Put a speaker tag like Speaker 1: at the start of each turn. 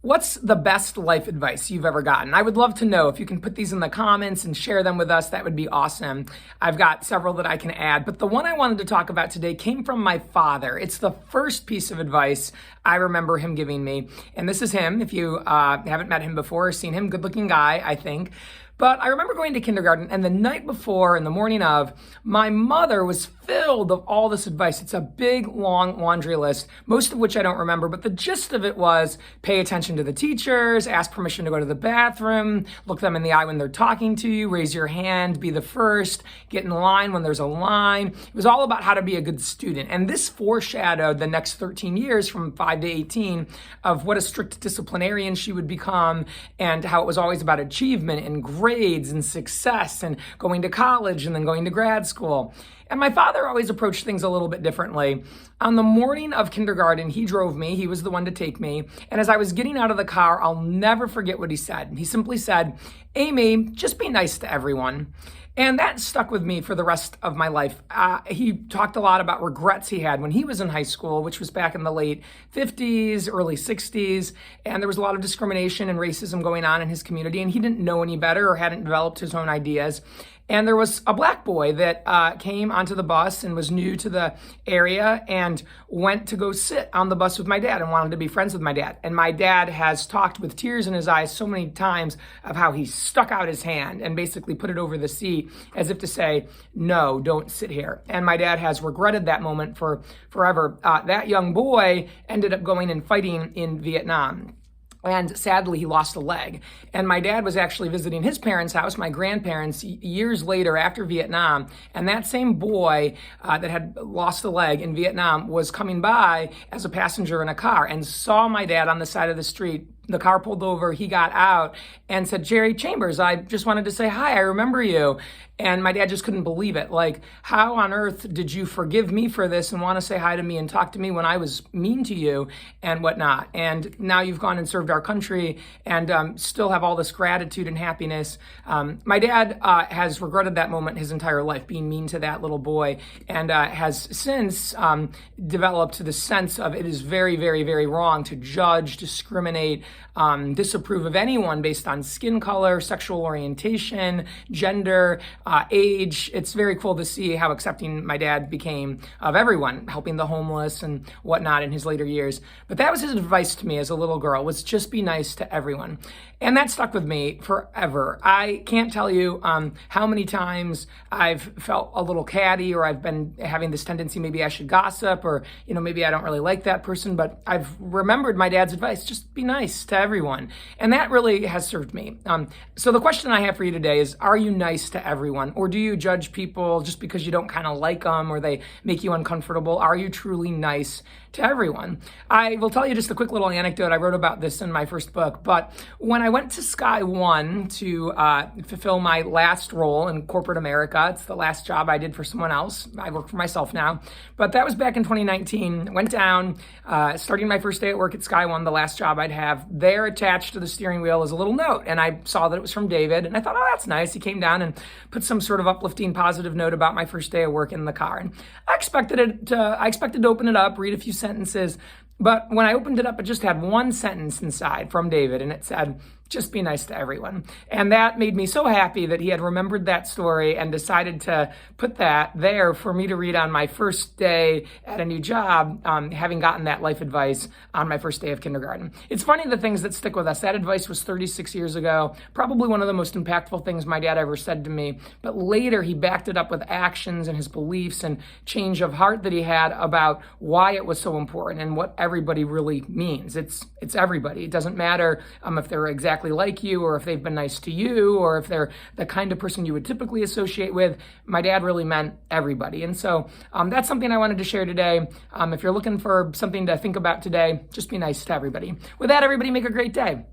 Speaker 1: What's the best life advice you've ever gotten? I would love to know. If you can put these in the comments and share them with us, that would be awesome. I've got several that I can add, but the one I wanted to talk about today came from my father. It's the first piece of advice I remember him giving me. And this is him. If you haven't met him before or seen him, good looking guy, I think. But I remember going to kindergarten, and the night before and the morning of, my mother was filled of all this advice. It's a big, long laundry list, most of which I don't remember, but the gist of it was pay attention to the teachers, ask permission to go to the bathroom, look them in the eye when they're talking to you, raise your hand, be the first, get in line when there's a line. It was all about how to be a good student. And this foreshadowed the next 13 years from 5 to 18 of what a strict disciplinarian she would become, and how it was always about achievement and grades and success and going to college and then going to grad school. And my father always approached things a little bit differently. On the morning of kindergarten, he drove me. He was the one to take me. And as I was getting out of the car, I'll never forget what he said. He simply said, "Amy, just be nice to everyone." And that stuck with me for the rest of my life. He talked a lot about regrets he had when he was in high school, which was back in the late 50s, early 60s. And there was a lot of discrimination and racism going on in his community. And he didn't know any better or hadn't developed his own ideas. And there was a black boy that came onto the bus and was new to the area and went to go sit on the bus with my dad and wanted to be friends with my dad. And my dad has talked with tears in his eyes so many times of how he stuck out his hand and basically put it over the seat as if to say, "No, don't sit here." And my dad has regretted that moment for forever. That young boy ended up going and fighting in Vietnam. And sadly, he lost a leg. And my dad was actually visiting his parents' house, my grandparents, years later after Vietnam. And that same boy that had lost a leg in Vietnam was coming by as a passenger in a car and saw my dad on the side of the street. The car pulled over, he got out and said, "Jerry Chambers, I just wanted to say hi, I remember you." And my dad just couldn't believe it. Like, how on earth did you forgive me for this and want to say hi to me and talk to me when I was mean to you and whatnot? And now you've gone and served our country and still have all this gratitude and happiness. My dad has regretted that moment his entire life, being mean to that little boy, and has since developed the sense of it is very, very, very wrong to judge, discriminate, disapprove of anyone based on skin color, sexual orientation, gender, age. It's very cool to see how accepting my dad became of everyone, helping the homeless and whatnot in his later years. But that was his advice to me as a little girl, was just be nice to everyone. And that stuck with me forever. I can't tell you how many times I've felt a little catty, or I've been having this tendency, maybe I should gossip, or maybe I don't really like that person, but I've remembered my dad's advice, just be nice to everyone. And that really has served me. So the question I have for you today is, are you nice to everyone? Or do you judge people just because you don't kind of like them or they make you uncomfortable? Are you truly nice to everyone? I will tell you just a quick little anecdote. I wrote about this in my first book, but when I went to Sky One to fulfill my last role in corporate America, it's the last job I did for someone else. I work for myself now, but that was back in 2019. Went down, starting my first day at work at Sky One, the last job I'd have. There attached to the steering wheel is a little note, and I saw that it was from David, and I thought, oh, that's nice. He came down and put some sort of uplifting, positive note about my first day of work in the car. And I expected to open it up, read a few sentences, but when I opened it up, it just had one sentence inside from David, and it said, "Just be nice to everyone." And that made me so happy that he had remembered that story and decided to put that there for me to read on my first day at a new job, having gotten that life advice on my first day of kindergarten. It's funny the things that stick with us. That advice was 36 years ago, probably one of the most impactful things my dad ever said to me. But later he backed it up with actions and his beliefs and change of heart that he had about why it was so important and what everybody really means. It's everybody. It doesn't matter if they're exactly like you, or if they've been nice to you, or if they're the kind of person you would typically associate with. My dad really meant everybody. And so that's something I wanted to share today. If you're looking for something to think about today, just be nice to everybody. With that, everybody, make a great day.